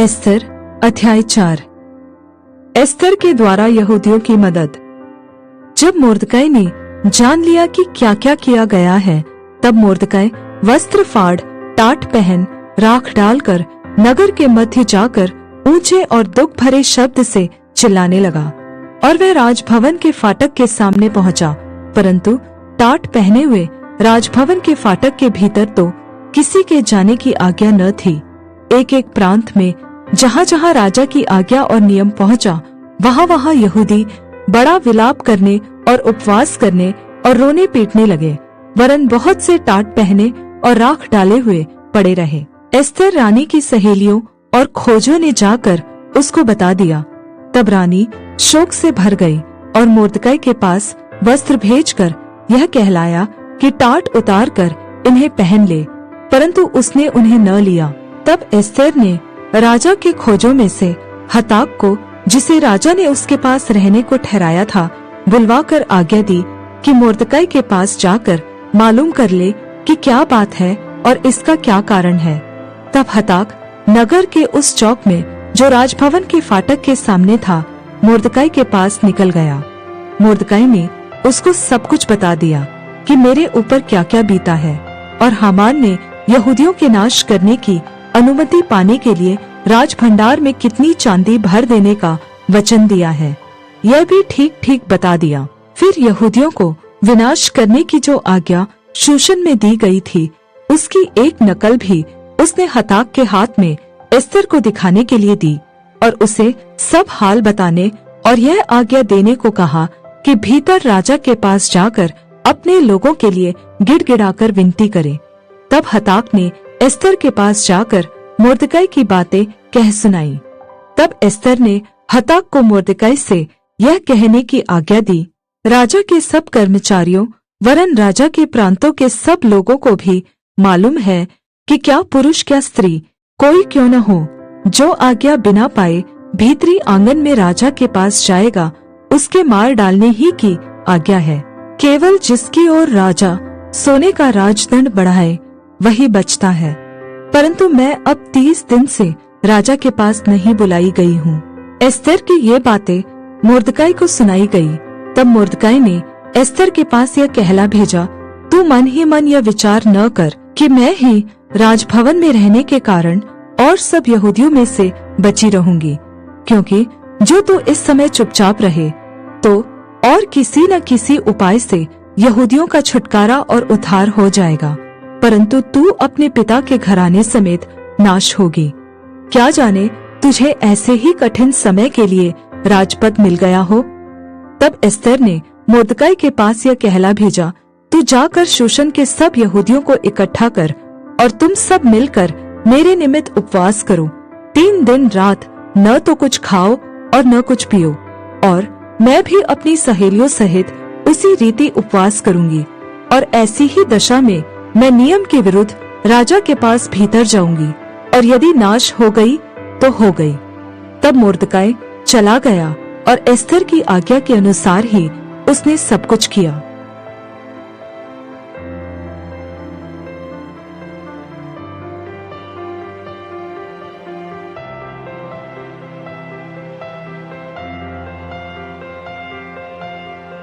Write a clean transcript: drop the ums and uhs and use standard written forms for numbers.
एस्तर अध्याय 4। एस्तर के द्वारा यहूदियों की मदद। जब मोर्दकै ने जान लिया कि क्या क्या किया गया है, तब मोर्दकै वस्त्र फाड़, टाट पहन, राख डालकर नगर के मध्य जाकर ऊंचे और दुख भरे शब्द से चिल्लाने लगा। और वह राजभवन के फाटक के सामने पहुंचा, परंतु टाट पहने हुए राजभवन के फाटक के भीतर तो किसी के जाने की आज्ञा न थी। एक एक प्रांत में जहाँ-जहाँ राजा की आज्ञा और नियम पहुंचा, वहाँ-वहाँ यहूदी बड़ा विलाप करने और उपवास करने और रोने पीटने लगे, वरन बहुत से टाट पहने और राख डाले हुए पड़े रहे। एस्तर रानी की सहेलियों और खोजों ने जाकर उसको बता दिया। तब रानी शोक से भर गई और मोर्दकै के पास वस्त्र भेजकर यह कहलाया कि टाट उतार कर इन्हें पहन ले, परंतु उसने उन्हें न लिया। तब एस्तर ने राजा के खोजों में से हताक को, जिसे राजा ने उसके पास रहने को ठहराया था, बुलवाकर आज्ञा दी कि मोर्दकै के पास जाकर मालूम कर ले कि क्या बात है और इसका क्या कारण है। तब हताक नगर के उस चौक में जो राजभवन के फाटक के सामने था, मोर्दकै के पास निकल गया। मोर्दकै ने उसको सब कुछ बता दिया कि मेरे ऊपर क्या क्या बीता है, और हामान ने यहूदियों के नाश करने की अनुमति पाने के लिए राजभंडार में कितनी चांदी भर देने का वचन दिया है, यह भी ठीक ठीक बता दिया। फिर यहूदियों को विनाश करने की जो आज्ञा शूशन में दी गई थी, उसकी एक नकल भी उसने हताक के हाथ में एस्तर को दिखाने के लिए दी, और उसे सब हाल बताने और यह आज्ञा देने को कहा कि भीतर राजा के पास जाकर अपने लोगों के लिए गिड़गिड़ाकर विनती करे। तब हताक ने एस्तर के पास जाकर मोर्दकै की बातें कह सुनाई। तब एस्तर ने हताक को मोर्दकै से यह कहने की आज्ञा दी, राजा के सब कर्मचारियों वरन राजा के प्रांतों के सब लोगों को भी मालूम है कि क्या पुरुष क्या स्त्री कोई क्यों न हो, जो आज्ञा बिना पाए भीतरी आंगन में राजा के पास जाएगा, उसके मार डालने ही की आज्ञा है। केवल जिसकी ओर राजा सोने का राजदंड बढ़ाए वही बचता है। परंतु मैं अब 30 दिन से राजा के पास नहीं बुलाई गई हूँ। एस्तर की ये बातें मोर्दकै को सुनाई गई। तब मोर्दकै ने एस्तर के पास यह कहला भेजा, तू मन ही मन यह विचार न कर कि मैं ही राजभवन में रहने के कारण और सब यहूदियों में से बची रहूंगी, क्योंकि जो तू इस समय चुपचाप रहे तो और किसी न किसी उपाय से यहूदियों का छुटकारा और उद्धार हो जाएगा, परंतु तू अपने पिता के घराने समेत नाश होगी। क्या जाने तुझे ऐसे ही कठिन समय के लिए राजपद मिल गया हो। तब एस्तर ने मोर्दकै के पास यह कहला भेजा, तू जाकर शूशन के सब यहूदियों को इकट्ठा कर और तुम सब मिलकर मेरे निमित्त उपवास करो। 3 दिन रात न तो कुछ खाओ और न कुछ पियो, और मैं भी अपनी सहेलियों सहित उसी रीति उपवास करूंगी, और ऐसी ही दशा में मैं नियम के विरुद्ध राजा के पास भीतर जाऊंगी, और यदि नाश हो गई तो हो गई। तब मोर्दकै चला गया और एस्तर की आज्ञा के अनुसार ही उसने सब कुछ किया।